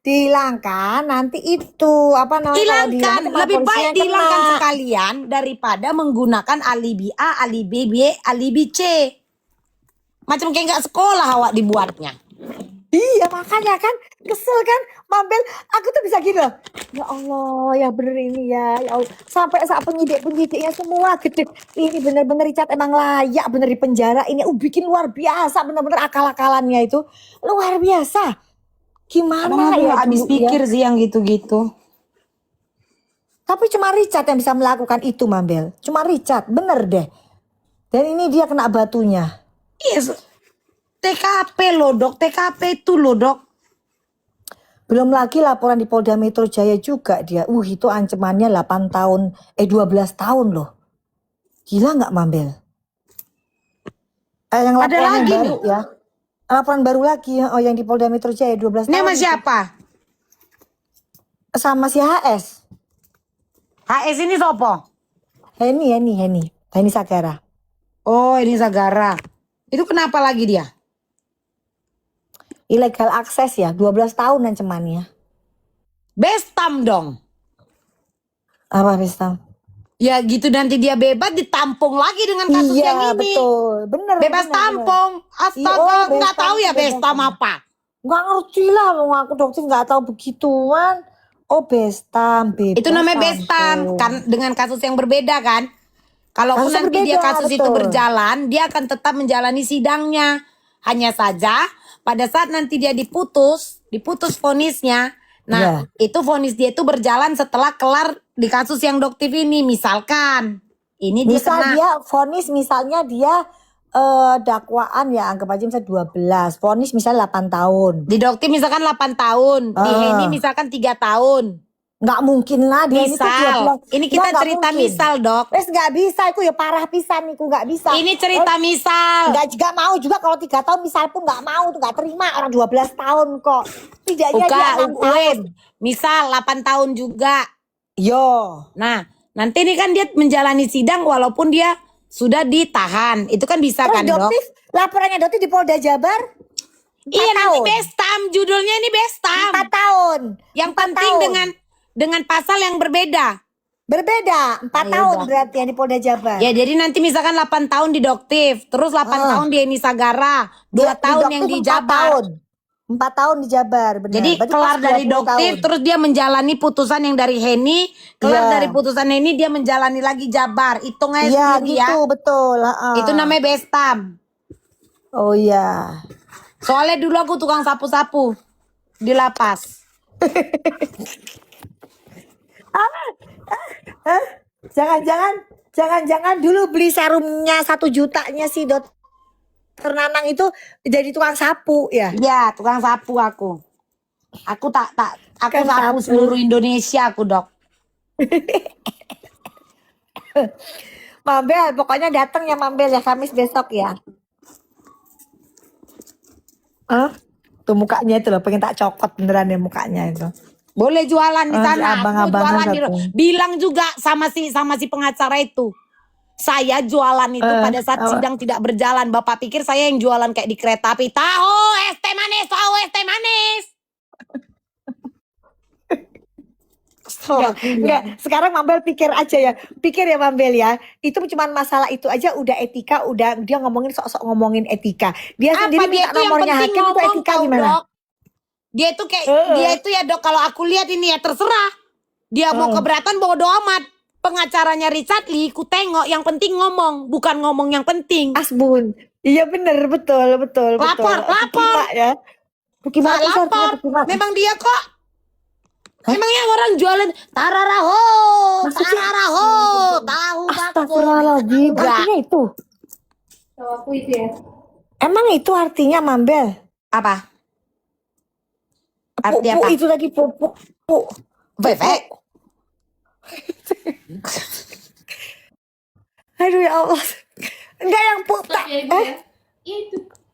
dihilangkan nanti itu apa namanya kalau Hilangkan, dihilangkan lebih polisi baik yang dihilangkan kena. sekalian daripada menggunakan alibi A, alibi B, alibi C. Macam kayak nggak sekolah awak dibuatnya. Iya makanya kan kesel kan Mabel, aku tuh bisa gitu loh. Ya Allah ya bener ini ya Allah. Sampai saat penyidik-penyidiknya semua gede. Ini bener-bener Richard emang layak bener di penjara. Ini bikin luar biasa bener-bener akal-akalannya itu luar biasa. Gimana Kadang aku ya nggak habis dulu pikir ya. sih yang gitu-gitu. Tapi cuma Richard yang bisa melakukan itu Mabel. Cuma Richard bener deh. Dan ini dia kena batunya. Iya, TKP loh dok, TKP itu loh dok. Belum lagi laporan di Polda Metro Jaya juga dia. Itu ancamannya 8 tahun, 12 tahun loh. Gila nggak Mambel? Yang Ada laporan yang lagi baru nih. ya. Laporan baru lagi yang di Polda Metro Jaya 12 Ini tahun. sama itu. siapa? Sama si HS. HS ini sopo? Heni Sagara. Oh ini Sagara. Itu kenapa lagi dia? Illegal akses ya, 12 tahun ancamannya. Bestam dong. Apa Bistam? Ya gitu nanti dia bebas ditampung lagi dengan kasus Iya, yang ini. betul. Bener. Bebas tampung. Iya, Astaga, nggak Bestam, tahu ya bebas Bestam tampung. apa. Nggak ngerti lah, aku dokter nggak tahu begituan. Oh Bestam, bebas Itu namanya Bestam tampung. kan dengan kasus yang berbeda kan. Kalaupun Kasusnya nanti dia berbeda, kasus itu betul. berjalan, dia akan tetap menjalani sidangnya. Hanya saja pada saat nanti dia diputus vonisnya. Nah, itu vonis dia itu berjalan setelah kelar di kasus yang Doktif ini. Misalkan ini dia Misal kena dia vonis misalnya dia dakwaan ya anggap aja misalnya 12, vonis misalnya 8 tahun. di Doktif misalkan 8 tahun, di Heni misalkan 3 tahun. Nggak mungkin lah dia Misal, ini kita nggak cerita mungkin. misal dok. Wes nggak bisa, itu ya parah pisan niku nggak bisa. Ini cerita misal. Nggak mau juga kalau 3 tahun misal pun nggak mau tuh nggak terima orang 12 tahun kok. Tidaknya dia 6 tahun. Misal 8 tahun juga. Yo. Nah, nanti ini kan dia menjalani sidang walaupun dia sudah ditahan. Itu kan bisa Terus kan dok? Laporannya Doktif di Polda Jabar. Iya nanti Bestam, judulnya ini Bestam. 4 tahun. Yang 4 penting tahun. dengan pasal yang berbeda. Berbeda, 4 tahun berarti yang di Polda Jabar. Ya jadi nanti misalkan 8 tahun di Doktif, terus 8 tahun di Heni Sagara, 2 tahun yang di Jabar. 4 tahun di Jabar, benar. Jadi berarti kelar dari Doktif, tahun. terus dia menjalani putusan yang dari Heni, kelar dari putusan Heni dia menjalani lagi Jabar. Hitung aja sendiri gitu, ya. Betul. Itu namanya Bestam. Oh iya. Soalnya dulu aku tukang sapu-sapu di lapas. Jangan dulu beli serumnya 1 jutanya si Dokter Nanang itu jadi tukang sapu ya? Iya, tukang sapu aku. Aku sapu seluruh Indonesia aku, Dok. Mambel, pokoknya datang ya Mambel ya Kamis besok ya. Tuh mukanya itu loh, pengen tak cokot beneran ya mukanya itu. Boleh jualan di sana. Abang-abangan bilang juga sama si pengacara itu. Saya jualan itu pada saat sidang tidak berjalan. Bapak pikir saya yang jualan kayak di kereta api. Tahu es teh manis. Enggak, sekarang Mambel pikir aja ya. Pikir ya Mambel ya. Itu cuma masalah itu aja udah etika, udah dia ngomongin sok-sok ngomongin etika. Dia sendiri minta nomornya hakim itu etika gimana? Dok. Dia itu kayak dia itu ya Dok, kalau aku lihat ini ya terserah. Dia mau keberatan bodo amat. Pengacaranya Richard Lee, ku tengok yang penting ngomong, bukan ngomong yang penting. Asbun. Iya bener, betul. Lapor. Ya. Gimana lapor? Memang dia kok. Emangnya orang jualan tararaho, tahu Astagfirullahaladzim. Artinya itu. Tahu aku itu ya. Emang itu artinya Mambel? Apa? Arti apa? Itu tadi pupuk. Bebek. Aduh ya Allah. Enggak yang pupuk.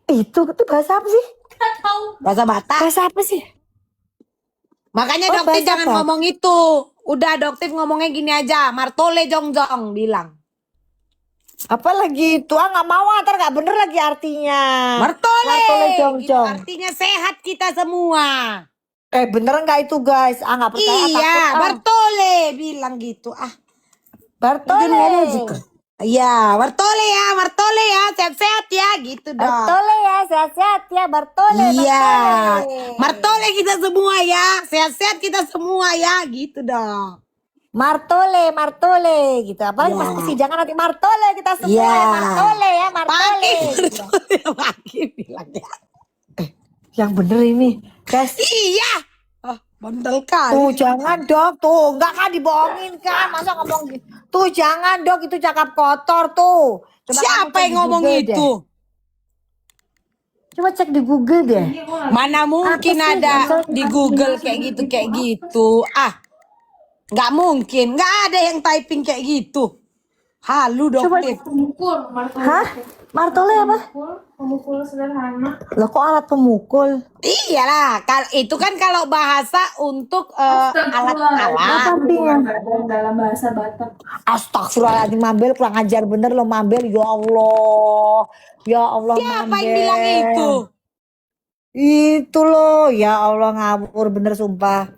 Itu bahasa apa sih? Gak tahu. Bahasa Batak. Bahasa apa sih? Makanya Doktif jangan ngomong itu. Udah Doktif ngomongnya gini aja. Martole jongjong bilang. Apalagi itu nggak mau ntar nggak bener lagi artinya. Martole jongjong. Artinya sehat kita semua. Bener nggak itu guys? Nggak percaya Iya, takut. Bartole bilang gitu. Bartole. Iya, Bartole ya, sehat-sehat ya, gitu dong. Bartole ya, sehat-sehat ya, Bartole. Iya, Bartole. Martole kita semua ya, sehat-sehat kita semua ya, gitu dong. Martole gitu. Apalagi pas Iya. persidangan nanti Martole kita semua Iya. ya, Martole ya, Martole. Pakai bilangnya. Yang bener ini, guys. Iya. Bandel kali. Tuh jangan dok, tuh nggak kan dibohongin kan, masa ngomong gitu. Tuh jangan dok, itu cakap kotor tuh. Coba Siapa kamu cek yang di ngomong Google itu? deh. Coba cek di Google deh. Mana mungkin Apa sih? ada di Google kayak gitu. Nggak mungkin, nggak ada yang typing kayak gitu. Halu dong. Coba. Pemukul, martole. Hah? Martole apa? Pemukul sederhana. Loh kok alat pemukul? Iyalah, itu kan kalau bahasa untuk alat-alat. Apa artinya? Dalam bahasa Batak. Astagfirullahaladzim, Mabel kurang ajar bener loh Mabel. Ya Allah. Ya Allah Siapa Mabel. yang bilang itu? Itu loh, ya Allah ngawur bener sumpah.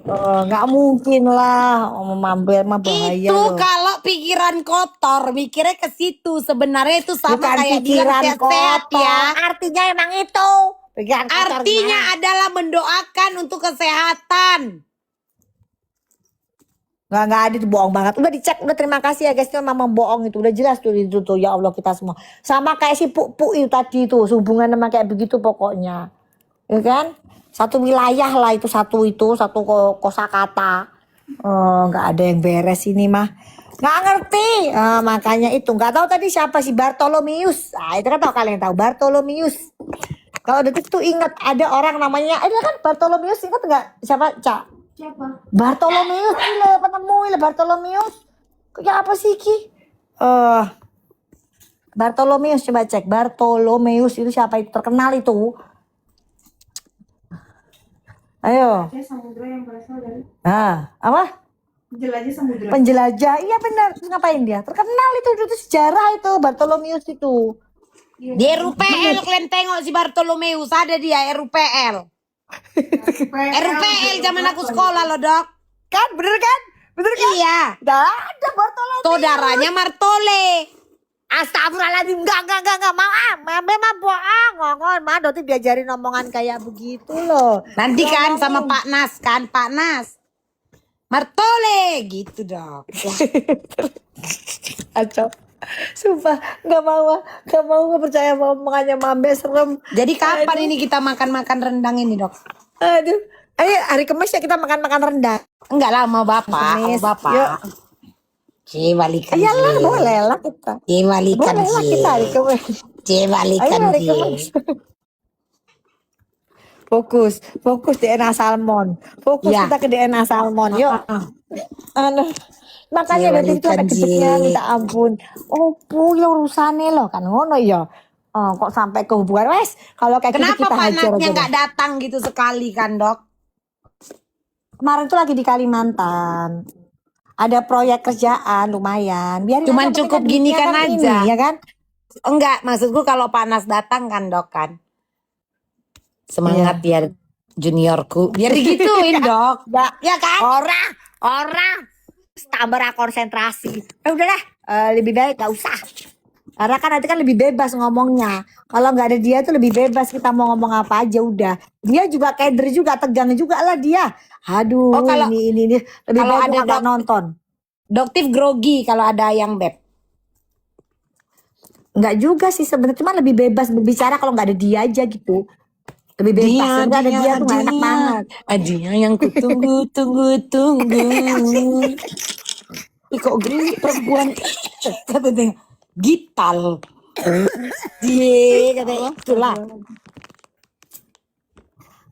Nggak mungkin lah, Mabel mah bahaya Itu loh. kalau pikiran kotor, mikirnya ke situ. Sebenarnya itu sama Bukan kayak bilang pikiran sehat-sehat kotor, ya. artinya emang itu. Pikiran kotor Artinya gimana? adalah mendoakan untuk kesehatan. Nggak ada itu bohong banget. Udah dicek, udah terima kasih ya guys, itu memang bohong itu. Udah jelas tuh itu tuh, ya Allah kita semua. Sama kayak si Puk itu tadi tuh, hubungan sama kayak begitu pokoknya. Ya kan? Satu wilayah lah itu, satu kosakata. Nggak ada yang beres ini mah. Nggak ngerti. Makanya itu nggak tahu tadi siapa si Bartolomeus. Nah, itu kan tahu, kalian tahu Bartolomeus. Kalau detik tuh ingat ada orang namanya, ada kan Bartolomeus, ingat nggak siapa Cak? Siapa? Bartolomeus ini penemu ini Bartolomeus. Kayak apa sih Ki? Bartolomeus, coba cek Bartolomeus itu siapa, itu terkenal itu. Ayo. Dia samudra yang berasal dari Apa? jelajah samudra. Penjelajah. Iya benar. Terus ngapain dia? Terkenal itu sejarah itu Bartolomeus itu. Di RUPL kalian tengok si Bartolomeus, ada dia RUPL. RUPL zaman aku sekolah loh dok. Kan bener kan? Bener kan? Iya. Dah ada Bartolomeus. Saudaranya Martole. Astagfirullahaladzim, enggak, memang bohong, ngomong, mah Doti diajarin omongan kayak begitu loh. Nanti kan sama Pak Nas kan, Pak Nas. Martole gitu dong. Acok. Sumpah, nggak mau percaya sama omongannya Mambe, serem. Jadi kapan ini kita makan-makan rendang ini dok? Aduh, ayo hari Kamis ya kita makan rendang. Enggak lama bapak, Kamis, sama bapak. yuk. Balikan Iyalah, boleh lah kita. Balikan Boleh lah kita hari Kamis. Balikan Ayo hari Kamis. Fokus DNA salmon. Fokus Ya. kita ke DNA salmon. Yuk. Makanya berarti itu ada gedeknya, minta ampun. Oh, ya urusannya loh kan ngono ya. Kok sampai ke hubungan wes? Kalau kayak gitu Kenapa kita Pak hajar Nasnya aja. nggak datang gitu sekali kan dok? Kemarin tuh lagi di Kalimantan. Ada proyek kerjaan lumayan. Biarin Cuman aja, cukup penting gini duitnya kan aja. Ini, ya kan? Enggak, maksudku kalau Pak Nas datang kan dok kan. Semangat ya juniorku. Biar digituin dok. Enggak. Ya kan? Orang tambah konsentrasi. Udahlah, lebih baik gak usah. Karena kan nanti kan lebih bebas ngomongnya. Kalau nggak ada dia tuh lebih bebas, kita mau ngomong apa aja udah. Dia juga keder juga, tegang juga lah dia. Aduh, Oh, kalau- ini lebih kalau baik ada gua nggak nonton. Doktif grogi kalau ada yang beb. Nggak juga sih sebenarnya, cuma lebih bebas berbicara kalau nggak ada dia aja gitu. Lebih bebas, nggak ada dia tuh nggak enak banget. Dia yang kutunggu. Ih kok gini perempuan. Katanya gital. Dia katanya itulah.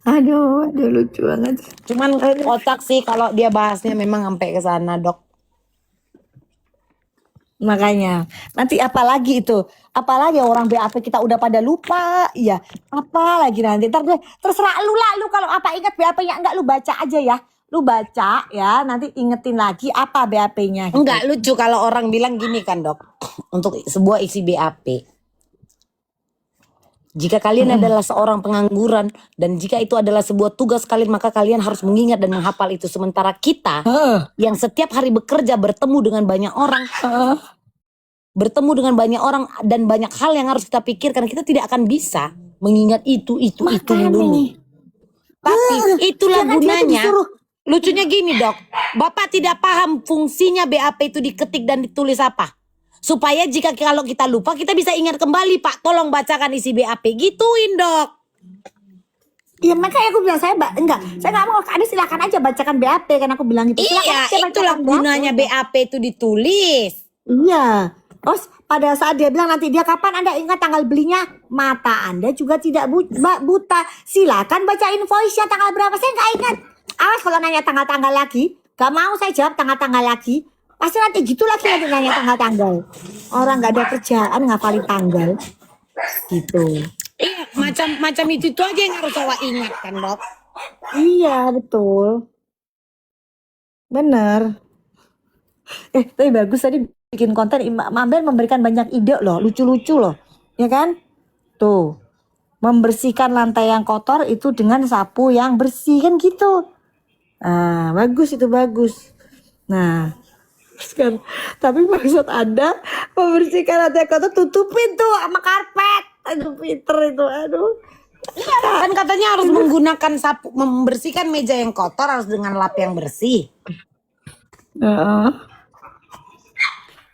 Aduh lucu banget. Cuman kocak sih kalau dia bahasnya memang sampai ke sana dok. Makanya nanti apalagi orang BAP kita udah pada lupa, iya. Apalagi nanti ntar deh, terserah lu lah, lu kalau apa ingat BAP-nya enggak, lu baca aja ya. Lu baca ya, nanti ingetin lagi apa BAP-nya. Gitu. Enggak lucu kalau orang bilang gini kan dok. Untuk sebuah isi BAP. Jika kalian adalah seorang pengangguran dan jika itu adalah sebuah tugas kalian, maka kalian harus mengingat dan menghafal itu. Sementara kita yang setiap hari bekerja bertemu dengan banyak orang, dan banyak hal yang harus kita pikirkan, kita tidak akan bisa mengingat itu dulu. Tapi itulah Jangan dia tuh gunanya. disuruh. Lucunya gini dok, Bapak tidak paham fungsinya BAP itu diketik dan ditulis apa. Supaya jika kalau kita lupa kita bisa ingat kembali, Pak tolong bacakan isi BAP, gituin dok. Iya makanya aku bilang saya nggak mau, Kak Adi silakan aja bacakan BAP kan aku bilang itu. Silakan Iya, aja itulah bacakan gunanya BAP itu ditulis. Iya. Terus pada saat dia bilang nanti dia kapan Anda ingat tanggal belinya, mata Anda juga tidak buta. Silakan baca invoice-nya tanggal berapa, saya nggak ingat. Awas kalau nanya tanggal-tanggal lagi, gak mau saya jawab tanggal-tanggal lagi. Pasti nanti gitu lagi nanti nanya tanggal-tanggal. Orang nggak ada kerjaan ngapalin tanggal. Gitu. Iya, macam itu aja yang harus awak ingat kan dok. Iya betul. Bener. Tapi bagus tadi bikin konten. Mambel memberikan banyak ide loh, lucu-lucu loh, ya kan? Tuh, membersihkan lantai yang kotor itu dengan sapu yang bersih kan gitu. Nah, bagus itu bagus. Nah, kan. Tapi maksud Anda membersihkan lantai kotor tutupin tuh sama karpet. Aduh, pinter itu, aduh. Kan katanya harus menggunakan sapu, membersihkan meja yang kotor harus dengan lap yang bersih.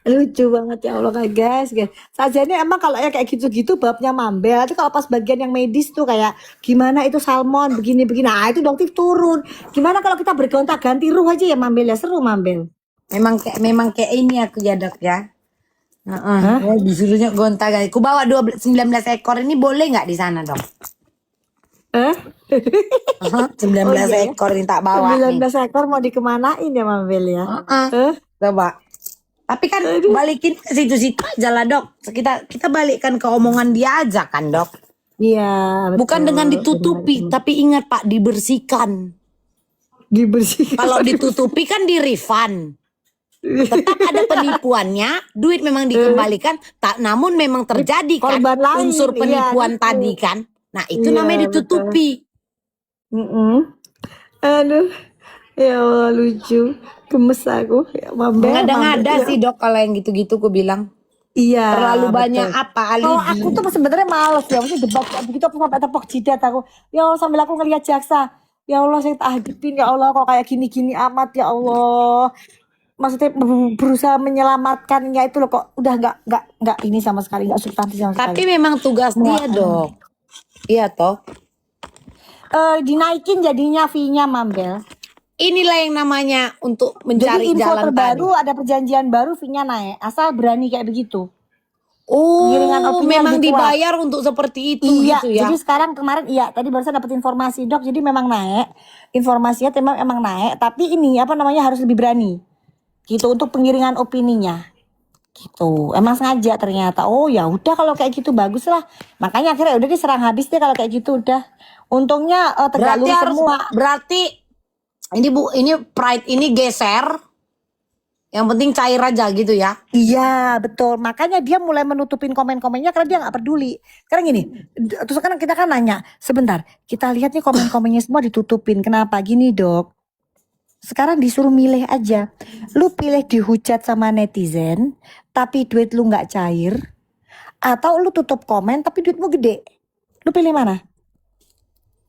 Lucu banget ya Allah guys. Saja ini emang kalau ya kayak gitu-gitu babnya Mambel. Tapi kalau pas bagian yang medis tuh kayak gimana itu salmon begini-begini. Nah itu dokter turun. Gimana kalau kita bergonta-ganti ruh aja ya Mambel ya, seru Mambel. Memang kayak ini aku ya dok ya. Ya, disuruhnya gonta ganti. Ku bawa 19 ekor ini boleh nggak di sana dok? 19 ekor ini tak bawa 19 nih. ekor mau dikemanain ya Mambel ya? Coba. Tapi kan balikin ke situ-situ aja lah dok. Kita balikkan ke omongan dia aja kan dok. Iya. Bukan dengan ditutupi, tapi ingat Pak dibersihkan. Dibersihkan. Kalau ditutupi kan di refund. Tetap ada penipuannya, duit memang dikembalikan, namun memang terjadi kan Korban lain, unsur penipuan iya, tadi kan. Nah itu Iya, namanya ditutupi. Aduh, ya Allah lucu, gemes aku. Ya, Mambel, Ngada-ngada ya. sih dok kalau yang gitu-gitu ku bilang. Iya. Terlalu betul. banyak apa alibi. Oh aku tuh sebenarnya males ya, maksudnya debat begitu aku sampai tepok jidat aku. Ya Allah sambil aku ngelihat jaksa. Ya Allah saya tak hadapin ya Allah kok kayak gini-gini amat ya Allah. Maksudnya berusaha menyelamatkannya itu loh kok udah nggak ini sama sekali, nggak substansi sama sekali. Tapi memang tugas dia dok. Iya toh. Dinaikin jadinya fee-nya Mambel. Inilah yang namanya untuk mencari Jadi info jalan terbaru tadi. ada perjanjian baru fee-nya naik asal berani kayak begitu. Oh, Penggiringan opini memang lebih kuat. dibayar untuk seperti itu Iya, gitu ya. jadi sekarang kemarin tadi barusan dapat informasi dok, jadi memang naik informasinya, emang naik, tapi ini apa namanya harus lebih berani, gitu untuk penggiringan opininya, gitu. Emang sengaja ternyata. Oh ya udah kalau kayak gitu bagus lah, makanya akhirnya udah diserang habis deh kalau kayak gitu udah. Untungnya Tegalur semua. Berarti ini Pride ini geser. Yang penting cair aja gitu ya. Iya betul, makanya dia mulai menutupin komen-komennya karena dia nggak peduli. Sekarang gini, terus sekarang kita kan nanya, sebentar, kita lihat nih komen-komennya semua ditutupin. Kenapa gini dok? Sekarang disuruh milih aja. Lu pilih dihujat sama netizen, tapi duit lu nggak cair, atau lu tutup komen tapi duitmu gede. Lu pilih mana?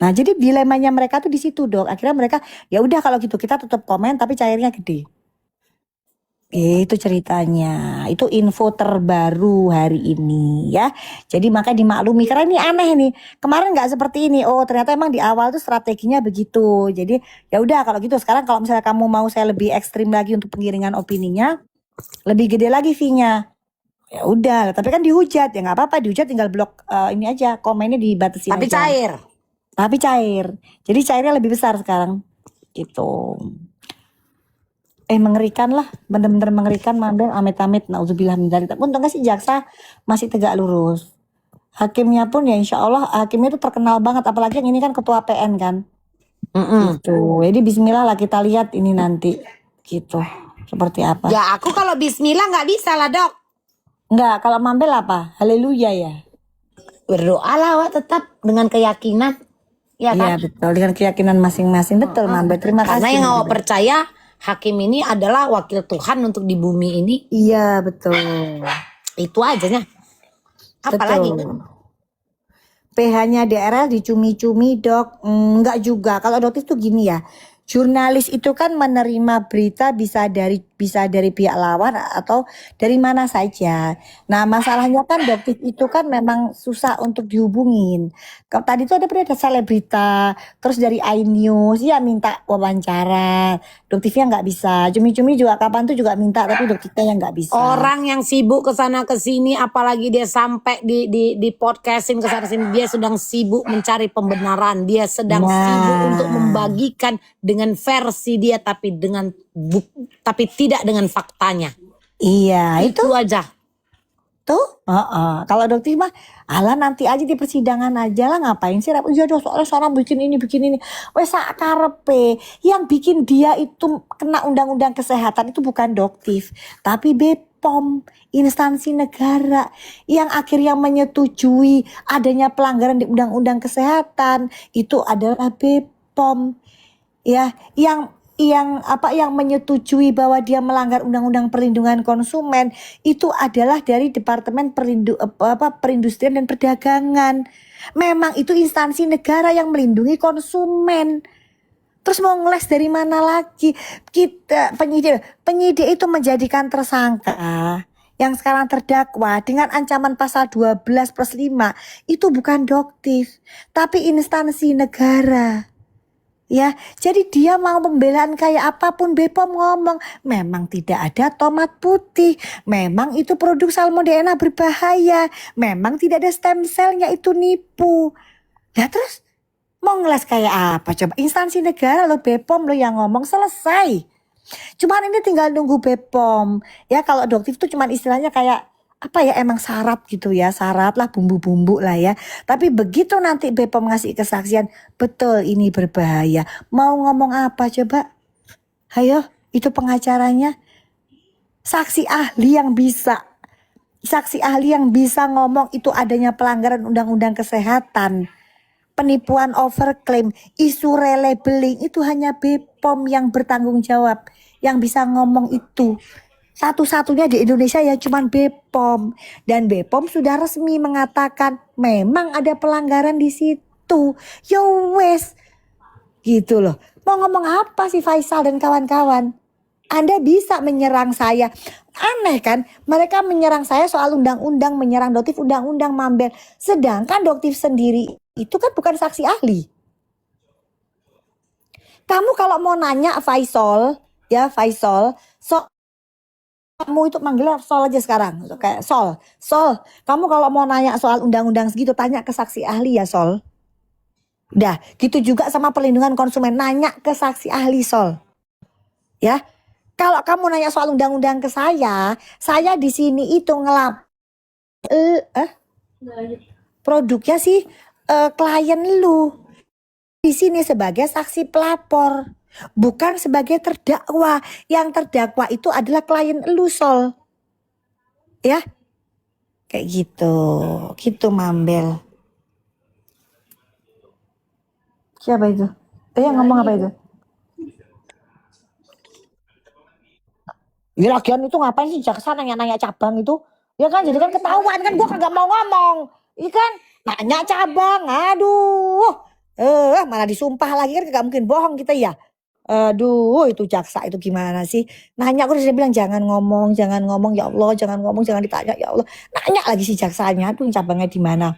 Nah jadi dilemanya mereka tuh di situ dok. Akhirnya mereka ya udah kalau gitu kita tutup komen tapi cairnya gede. Itu ceritanya. Itu info terbaru hari ini ya. Jadi makanya dimaklumi karena ini aneh nih. Kemarin nggak seperti ini. Oh ternyata emang di awal tuh strateginya begitu. Jadi ya udah kalau gitu sekarang kalau misalnya kamu mau saya lebih ekstrim lagi untuk penggiringan opininya, lebih gede lagi fee-nya. Ya udah, tapi kan dihujat ya nggak apa-apa, dihujat tinggal blok ini aja, komennya dibatasi Tapi aja. cair. Tapi cair. Jadi cairnya lebih besar sekarang. Gitu. Mengerikan lah, bener-bener mengerikan Mambel, amit-amit, nauzubillah min dzalik. Untungnya sih jaksa masih tegak lurus. Hakimnya pun ya insya Allah hakimnya itu terkenal banget, apalagi yang ini kan ketua PN kan. Gitu. Jadi bismillah lah kita lihat ini nanti gitu seperti apa. Ya aku kalau bismillah nggak bisa lah dok. Enggak, kalau Mambel apa? Haleluya ya. berdoalah Wak, tetap dengan keyakinan. Ya Iya kan? betul, dengan keyakinan masing-masing. Betul Mambel, terima Karena kasih. yang awak Mambel. percaya hakim ini adalah wakil Tuhan untuk di bumi ini. Iya betul. Itu aja. Apalagi? Betul. PH-nya DRL dicumi-cumi dok. Enggak juga. Kalau dokter tuh gini ya. Jurnalis itu kan menerima berita bisa dari pihak lawan atau dari mana saja. Nah masalahnya kan dokter itu kan memang susah untuk dihubungin. Kalau tadi tuh ada selebrita, terus dari iNews ya minta wawancara. Dokternya nggak bisa. Cumi-cumi juga kapan tuh juga minta, tapi dokternya yang nggak bisa. Orang yang sibuk ke sana ke sini, apalagi dia sampai di podcastin ke sana sini, dia sedang sibuk mencari pembenaran, dia sedang sibuk untuk membagikan dengan versi dia tapi tapi tidak dengan faktanya. Iya Itu aja. tuh, kalau dokter mah, alah nanti aja di persidangan aja lah, ngapain sih? Iya dong, soalnya seorang bikin ini. Wes karepe, yang bikin dia itu kena undang-undang kesehatan itu bukan dokter, tapi BPOM, instansi negara yang akhirnya menyetujui adanya pelanggaran di undang-undang kesehatan itu adalah BPOM, ya, yang menyetujui bahwa dia melanggar undang-undang perlindungan konsumen itu adalah dari Departemen Perindustrian dan Perdagangan. Memang itu instansi negara yang melindungi konsumen. Terus mau ngeles dari mana lagi? Kita penyidik itu menjadikan tersangka yang sekarang terdakwa dengan ancaman pasal 12+5 itu bukan dokter, tapi instansi negara. Ya, jadi dia mau pembelaan kayak apapun BPOM ngomong, memang tidak ada tomat putih, memang itu produk salmonella berbahaya, memang tidak ada stem cellnya, itu nipu. Ya terus mau ngeles kayak apa coba? Instansi negara lo, BPOM lo yang ngomong, selesai. Cuman ini tinggal nunggu BPOM. Ya kalau dokter itu cuman istilahnya kayak apa ya, emang syarat gitu ya, syarat lah, bumbu-bumbu lah ya. Tapi begitu nanti BPOM ngasih kesaksian, betul ini berbahaya. Mau ngomong apa coba? Hayo, itu pengacaranya. Saksi ahli yang bisa ngomong itu adanya pelanggaran undang-undang kesehatan, penipuan overclaim, isu relabeling, itu hanya BPOM yang bertanggung jawab, yang bisa ngomong itu. Satu-satunya di Indonesia ya cuman BPOM, dan BPOM sudah resmi mengatakan memang ada pelanggaran di situ. Yo wes, gitu loh. Mau ngomong apa sih Faisal dan kawan-kawan? Anda bisa menyerang saya. Aneh kan? Mereka menyerang saya soal undang-undang, menyerang Doktif undang-undang Mambel. Sedangkan Doktif sendiri itu kan bukan saksi ahli. Kamu kalau mau nanya Faisal, ya Faisal, kamu itu manggilnya Sol aja sekarang, kayak Sol, kamu kalau mau nanya soal undang-undang segitu tanya ke saksi ahli ya Sol. Udah, gitu juga sama perlindungan konsumen, nanya ke saksi ahli Sol. Ya, kalau kamu nanya soal undang-undang ke saya di sini itu produknya sih klien lu di sini sebagai saksi pelapor, bukan sebagai terdakwa. Yang terdakwa itu adalah klien lu Sol. Ya, kayak gitu Mambel. Siapa itu? Yang ngomong apa itu? Ya lagian itu ngapain sih jaksa nanya-nanya cabang itu? Ya kan jadi kan ketahuan kan, gua kagak mau ngomong. Iya kan? Nanya cabang, aduh. Malah disumpah lagi kan, kagak mungkin bohong kita ya. Aduh, itu jaksa itu gimana sih? Nanya, aku udah bilang jangan ngomong ya Allah, jangan ngomong, jangan ditanya ya Allah. Nanya lagi si jaksanya, aduh cabangnya di mana?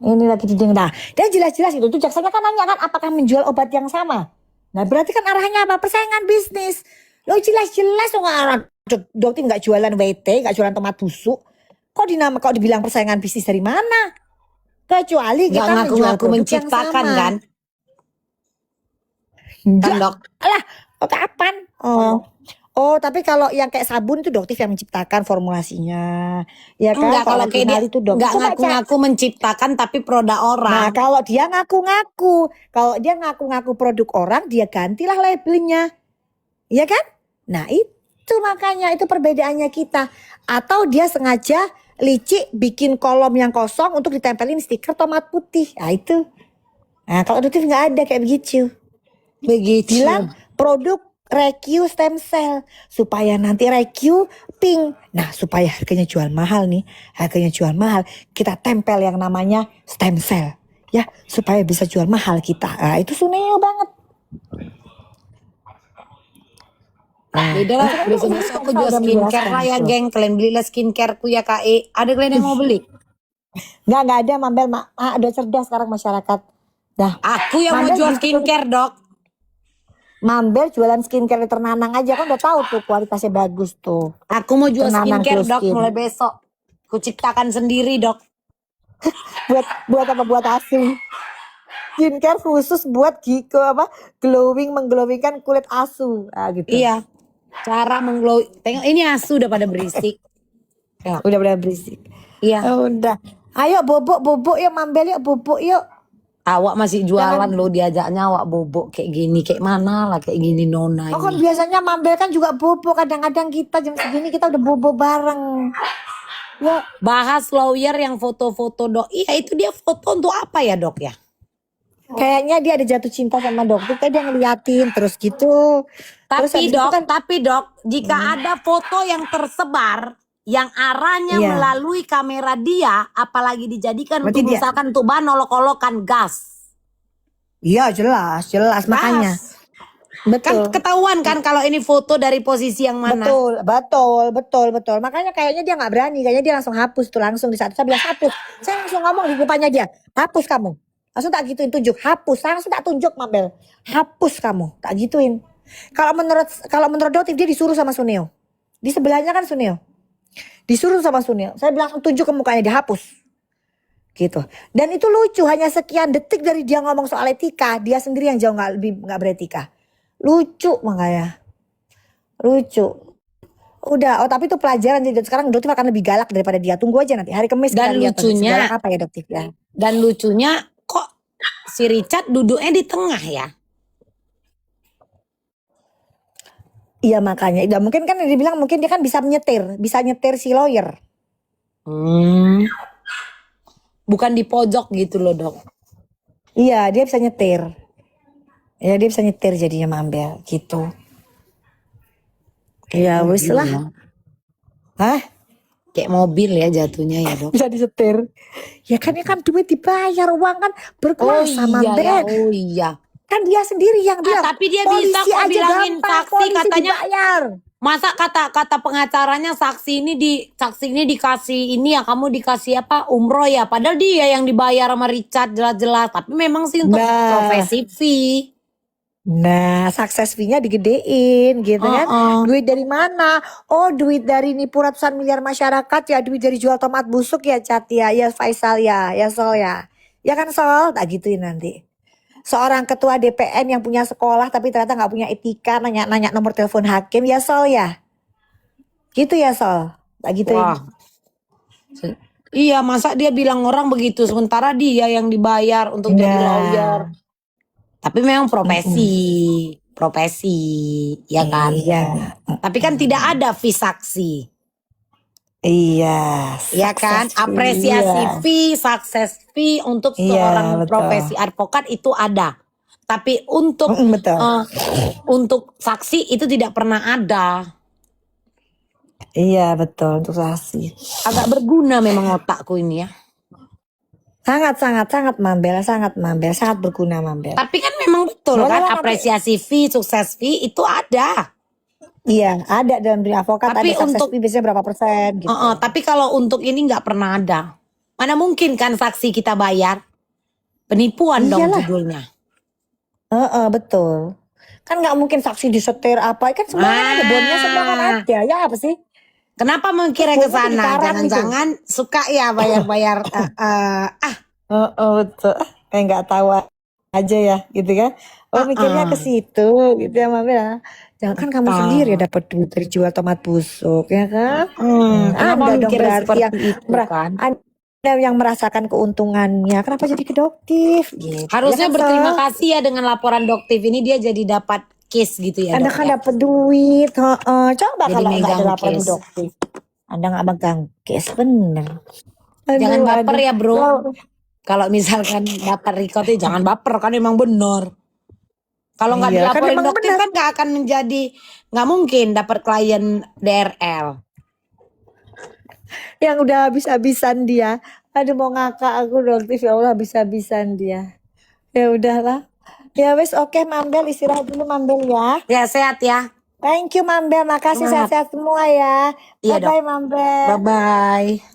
Ini lagi didengar. Dan jelas-jelas itu tuh jaksanya kan nanya kan apakah menjual obat yang sama. Nah berarti kan arahnya apa? Persaingan bisnis. Lo jelas-jelas dokter nggak jualan WT, nggak jualan tomat busuk. Kok dibilang persaingan bisnis dari mana? Kecuali kita menjual produk menciptakan yang sama. kan? Enggak. Dok. Alah, kapan? Oh, tapi kalau yang kayak sabun itu dokter yang menciptakan formulasinya. Ya kan? Enggak, kalau kayak dia itu dokter enggak ngaku-ngaku menciptakan tapi produk orang. Nah, kalau dia ngaku-ngaku, produk orang, dia gantilah labelnya. Iya kan? Nah, itu makanya itu perbedaannya kita. Atau dia sengaja licik bikin kolom yang kosong untuk ditempelin stiker tomat putih. Nah itu. Nah kalau aduktif nggak ada kayak begitu. Begitu. Bilang produk Req stem cell supaya nanti Req pink. Nah supaya harganya jual mahal nih, harganya jual mahal, kita tempel yang namanya stem cell ya supaya bisa jual mahal kita. Nah itu Suneo banget. Beda lah, besok-besok aku jual skincare lah ya geng. Kalian belilah skincareku ya KE. Ada kalian yang mau beli? Nggak ada Mambel, udah cerdas sekarang masyarakat. Dah. Aku yang mau Mambel jual gitu. skincare dok. Mambel jualan skincare ternanang aja kan udah tahu tuh kualitasnya bagus tuh. Aku mau jual Ternanang skincare Glow dok Skin. mulai besok. Ku ciptakan sendiri dok. buat apa? Buat asu. Skincare khusus buat mengglowingkan kulit asu. Ah, gitu. Iya. Cara mengglow. Tengok ini asu udah pada berisik. Ya. Udah berisik. Iya. Udah. Ayo bobok yuk Mambel yuk bobok yuk. Awak masih jualan loh, diajaknya awak bobok kayak gini. Kayak mana lah kayak gini nona Oh kan ini. biasanya Mambel kan juga bobok. Kadang-kadang kita jam segini kita udah bobo bareng. Ya Bahas lawyer yang foto-foto dok. Iya itu dia foto untuk apa ya dok ya? kayaknya dia ada jatuh cinta sama dokter. Kayak dia ngeliatin terus gitu. Terus Tapi habis itu dok, kan jika ada foto yang tersebar yang arahnya Iya. melalui kamera dia, apalagi dijadikan Berarti untuk dia- misalkan untuk bahan olok-olokan gas. iya jelas makanya. Kan Betul. ketahuan kan kalau ini foto dari posisi yang mana. Betul. Makanya kayaknya dia nggak berani. Kayaknya dia langsung hapus tuh langsung di saat saya bilang hapus. Saya langsung ngomong di depannya dia, hapus kamu. Langsung tak gituin tunjuk, hapus. Saya langsung tak tunjuk Mabel, hapus kamu. Tak gituin. Kalau menurut Dotif dia disuruh sama Suneo. Di sebelahnya kan Suneo. Disuruh sama Suneo. Saya bilang tunjuk ke mukanya dia hapus. Gitu. Dan itu lucu, hanya sekian detik dari dia ngomong soal etika, dia sendiri yang jauh nggak beretika. Lucu makanya. Lucu. Udah, tapi itu pelajaran. Jadi sekarang Dotif akan lebih galak daripada dia. Tunggu aja nanti hari Kamis Dan kita lihat lucunya- segalak apa ya Dotif ya. Dan lucunya kok si Richard duduknya di tengah ya. Iya makanya. Dan mungkin kan dibilang mungkin dia kan bisa nyetir si lawyer. Bukan di pojok gitu loh dok. Iya, dia bisa nyetir. Ya dia bisa nyetir jadinya Mambel gitu. Iya, wis lah. Hah? Kayak mobil ya jatuhnya ya dok. Bisa disetir. Ya kan duit dibayar, uang kan berkuasa Mambel. ya, oh iya. Kan dia sendiri yang bilang. Tapi dia polisi bisa kok aja bilangin gampang, saksi polisi katanya. dibayar. Masa kata pengacaranya saksi ini dikasih ini ya, kamu dikasih apa umroh ya, padahal dia yang dibayar sama Richard jelas-jelas. Tapi memang sih untuk profesi fee. Nah, sukses fee-nya digedein gitu kan. Duit dari mana? Oh, duit dari nipu ratusan miliar masyarakat ya, duit dari jual tomat busuk ya Cat ya Faisal ya Sol ya. Ya kan Sol, tak gituin nanti. Seorang ketua DPN yang punya sekolah tapi ternyata nggak punya etika, nanya nomor telepon hakim ya Sol ya. Gitu ya Sol, tak gituin. Wah. Iya, masa dia bilang orang begitu sementara dia yang dibayar untuk jadi lawyer. Tapi memang profesi, ya kan? Iya. Tapi kan tidak ada fee saksi. Iya. Ya kan? Sukses fee, Apresiasi iya. fee, sukses fee untuk Iya, seorang betul. profesi advokat itu ada. Tapi untuk Betul. untuk saksi itu tidak pernah ada. Iya betul untuk saksi. Agak berguna memang otakku ini ya. Sangat Mambel, sangat berguna Mambel. Tapi kan memang betul Boleh kan lah, apresiasi fee, sukses fee itu ada. Iya, ada dalam dunia avokat, Tapi ada sukses untuk- fee biasanya berapa persen gitu. Tapi kalau untuk ini nggak pernah ada. Mana mungkin kan saksi kita bayar? Penipuan dong Iyalah. judulnya. Betul. Kan nggak mungkin saksi disetir apa, kan semua kan ada bonnya, semua kan ada. Ya apa sih? Kenapa mengira ke Bonnya sana? dikarang gitu. Jangan-jangan suka ya bayar-bayar. Betul. Kayak nggak tahu aja ya gitu kan. Mikirnya ke situ gitu ya Mambel. Jangan kan kamu sendiri dapat duit dari jual tomat busuk ya kan. Kenapa Anda dong mikirnya berarti seperti yang itu kan? Anda yang merasakan keuntungannya. Kenapa jadi kedoktif? Gitu. Harusnya Ya kan, berterima Sol? kasih ya dengan laporan doktif ini dia jadi dapat case gitu ya. Anda Dok, kan ya? dapat duit. Coba Jadi kalau nggak megang ada laporan case. doktif. Anda nggak megang case bener. Jangan Aduh, baper aduh. ya bro. Wow. Kalau misalkan dapat record jangan baper kan emang bener. Kalau nggak Iya, kan dilaporin emang dokter benar. kan nggak akan menjadi, nggak mungkin dapat klien DRL. Yang udah habis-habisan dia. Aduh mau ngakak aku dokter, ya Allah habis-habisan dia. Ya udahlah. Ya wes oke Mambel istirahat dulu Mambel ya. Ya sehat ya. Thank you Mambel, makasih Semangat. sehat-sehat semua ya. Iya, Dok. Bye-bye Mambel. Bye bye.